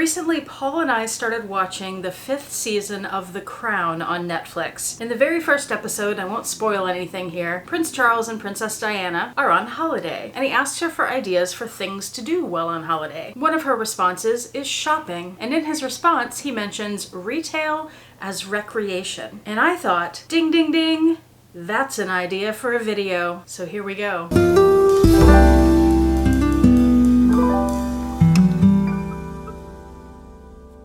Recently, Paul and I started watching the 5th season of The Crown on Netflix. In the very first episode, I won't spoil anything here, Prince Charles and Princess Diana are on holiday, and he asks her for ideas for things to do while on holiday. One of her responses is shopping, and in his response, he mentions retail as recreation. And I thought, ding ding ding, that's an idea for a video. So here we go.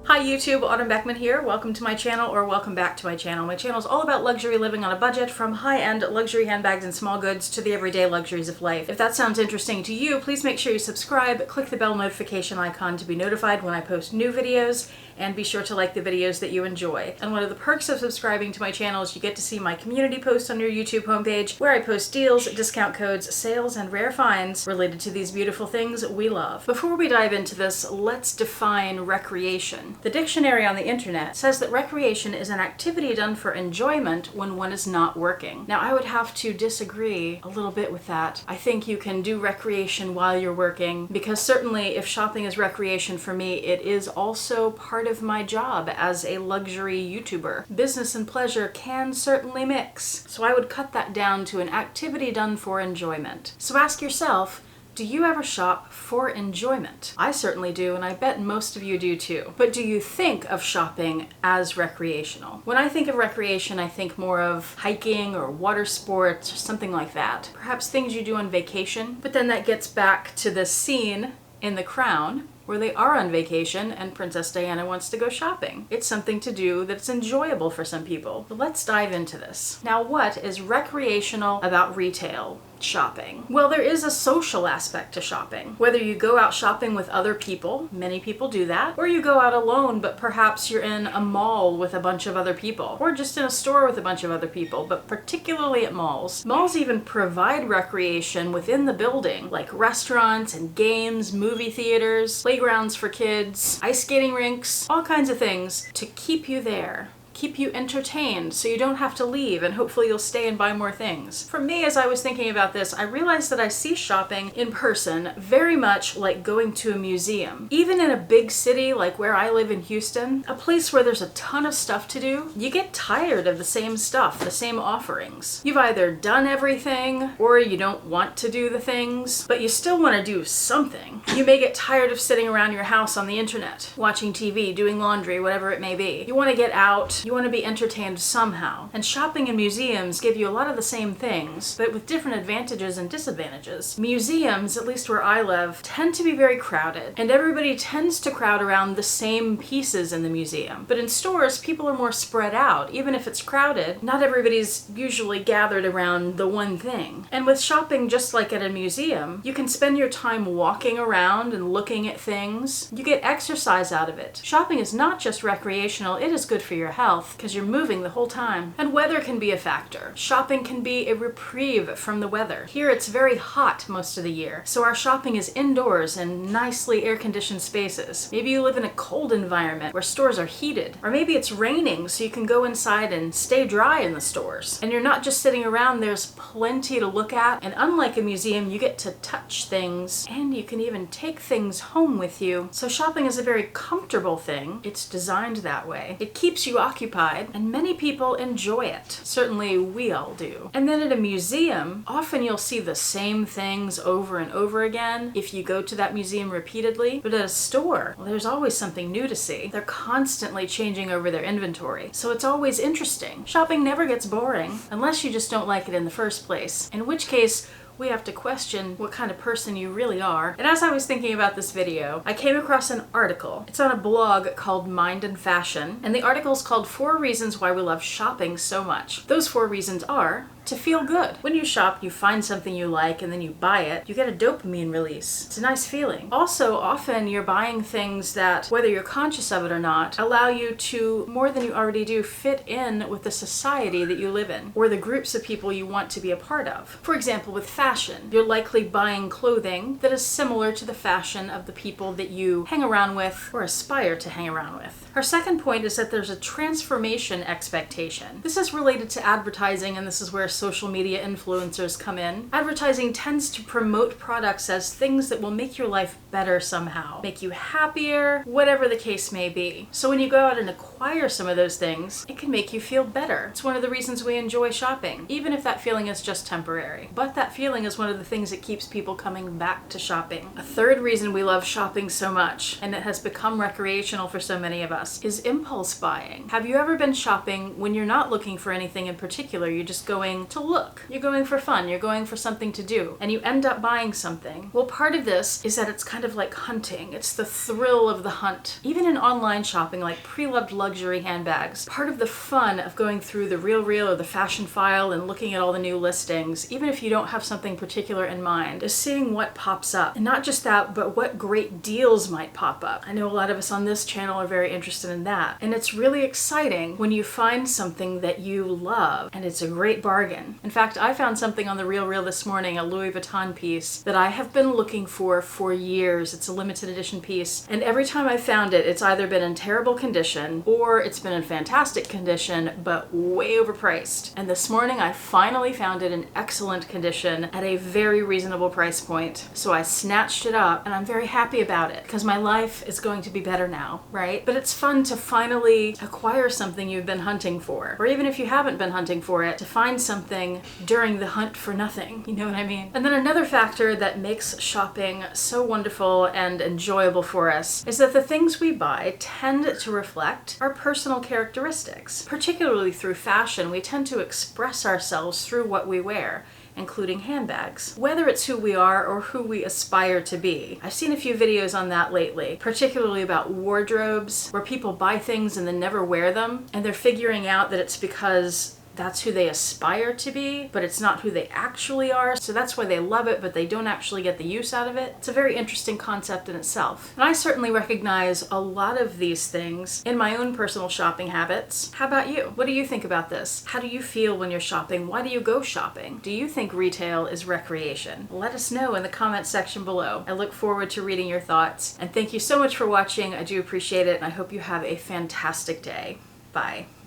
Hi YouTube, Autumn Beckman here. Welcome to my channel, or welcome back to my channel. My channel is all about luxury living on a budget, from high-end luxury handbags and small goods to the everyday luxuries of life. If that sounds interesting to you, please make sure you subscribe, click the bell notification icon to be notified when I post new videos, and be sure to like the videos that you enjoy. And one of the perks of subscribing to my channel is you get to see my community post on your YouTube homepage, where I post deals, discount codes, sales, and rare finds related to these beautiful things we love. Before we dive into this, let's define recreation. The dictionary on the internet says that recreation is an activity done for enjoyment when one is not working. Now, I would have to disagree a little bit with that. I think you can do recreation while you're working, because certainly if shopping is recreation for me, it is also part of my job as a luxury YouTuber. Business and pleasure can certainly mix, so I would cut that down to an activity done for enjoyment. So ask yourself, do you ever shop for enjoyment? I certainly do, and I bet most of you do too. But do you think of shopping as recreational? When I think of recreation, I think more of hiking or water sports or something like that. Perhaps things you do on vacation, but then that gets back to the scene in The Crown where they are on vacation and Princess Diana wants to go shopping. It's something to do that's enjoyable for some people. But let's dive into this. Now, what is recreational about retail shopping? Well, there is a social aspect to shopping. Whether you go out shopping with other people, many people do that, or you go out alone, but perhaps you're in a mall with a bunch of other people, or just in a store with a bunch of other people, but particularly at malls. Malls even provide recreation within the building, like restaurants and games, movie theaters, playgrounds for kids, ice skating rinks, all kinds of things to keep you there. Keep you entertained so you don't have to leave, and hopefully you'll stay and buy more things. For me, as I was thinking about this, I realized that I see shopping in person very much like going to a museum. Even in a big city like where I live in Houston, a place where there's a ton of stuff to do, you get tired of the same stuff, the same offerings. You've either done everything or you don't want to do the things, but you still want to do something. You may get tired of sitting around your house on the internet, watching TV, doing laundry, whatever it may be. You want to get out. You want to be entertained somehow. And shopping and museums give you a lot of the same things, but with different advantages and disadvantages. Museums, at least where I live, tend to be very crowded, and everybody tends to crowd around the same pieces in the museum. But in stores, people are more spread out. Even if it's crowded, not everybody's usually gathered around the one thing. And with shopping, just like at a museum, you can spend your time walking around and looking at things. You get exercise out of it. Shopping is not just recreational, it is good for your health, because you're moving the whole time. And weather can be a factor. Shopping can be a reprieve from the weather. Here it's very hot most of the year, so our shopping is indoors in nicely air-conditioned spaces. Maybe you live in a cold environment where stores are heated, or maybe it's raining so you can go inside and stay dry in the stores. And you're not just sitting around, there's plenty to look at, and unlike a museum, you get to touch things, and you can even take things home with you. So shopping is a very comfortable thing. It's designed that way. It keeps you occupied, and many people enjoy it. Certainly we all do. And then at a museum, often you'll see the same things over and over again if you go to that museum repeatedly. But at a store, well, there's always something new to see. They're constantly changing over their inventory, so it's always interesting. Shopping never gets boring unless you just don't like it in the first place, in which case we have to question what kind of person you really are. And as I was thinking about this video, I came across an article. It's on a blog called Mind and Fashion, and the article is called 4 Reasons Why We Love Shopping So Much. Those 4 reasons are: to feel good. When you shop, you find something you like and then you buy it, you get a dopamine release. It's a nice feeling. Also, often you're buying things that, whether you're conscious of it or not, allow you to, more than you already do, fit in with the society that you live in, or the groups of people you want to be a part of. For example, with fashion, you're likely buying clothing that is similar to the fashion of the people that you hang around with or aspire to hang around with. Our second point is that there's a transformation expectation. This is related to advertising, and this is where social media influencers come in. Advertising tends to promote products as things that will make your life better somehow, make you happier, whatever the case may be. So when you go out and acquire some of those things, it can make you feel better. It's one of the reasons we enjoy shopping, even if that feeling is just temporary. But that feeling is one of the things that keeps people coming back to shopping. A third reason we love shopping so much, and it has become recreational for so many of us, is impulse buying. Have you ever been shopping when you're not looking for anything in particular? You're just going to look. You're going for fun. You're going for something to do. And you end up buying something. Well, part of this is that it's kind of like hunting. It's the thrill of the hunt. Even in online shopping, like pre-loved luxury handbags, part of the fun of going through the RealReal or the fashion file and looking at all the new listings, even if you don't have something particular in mind, is seeing what pops up. And not just that, but what great deals might pop up. I know a lot of us on this channel are very interested in that. And it's really exciting when you find something that you love and it's a great bargain. In fact, I found something on the RealReal this morning, a Louis Vuitton piece that I have been looking for years. It's a limited edition piece. And every time I found it, it's either been in terrible condition or it's been in fantastic condition, but way overpriced. And this morning I finally found it in excellent condition at a very reasonable price point. So I snatched it up and I'm very happy about it because my life is going to be better now, right? But it's fun to finally acquire something you've been hunting for, or even if you haven't been hunting for it, to find something during the hunt for nothing. You know what I mean? And then another factor that makes shopping so wonderful and enjoyable for us is that the things we buy tend to reflect our personal characteristics. Particularly through fashion, we tend to express ourselves through what we wear, including handbags. Whether it's who we are or who we aspire to be. I've seen a few videos on that lately, particularly about wardrobes, where people buy things and then never wear them, and they're figuring out that it's because that's who they aspire to be, but it's not who they actually are. So that's why they love it, but they don't actually get the use out of it. It's a very interesting concept in itself. And I certainly recognize a lot of these things in my own personal shopping habits. How about you? What do you think about this? How do you feel when you're shopping? Why do you go shopping? Do you think retail is recreation? Let us know in the comment section below. I look forward to reading your thoughts. And thank you so much for watching. I do appreciate it. And I hope you have a fantastic day. Bye.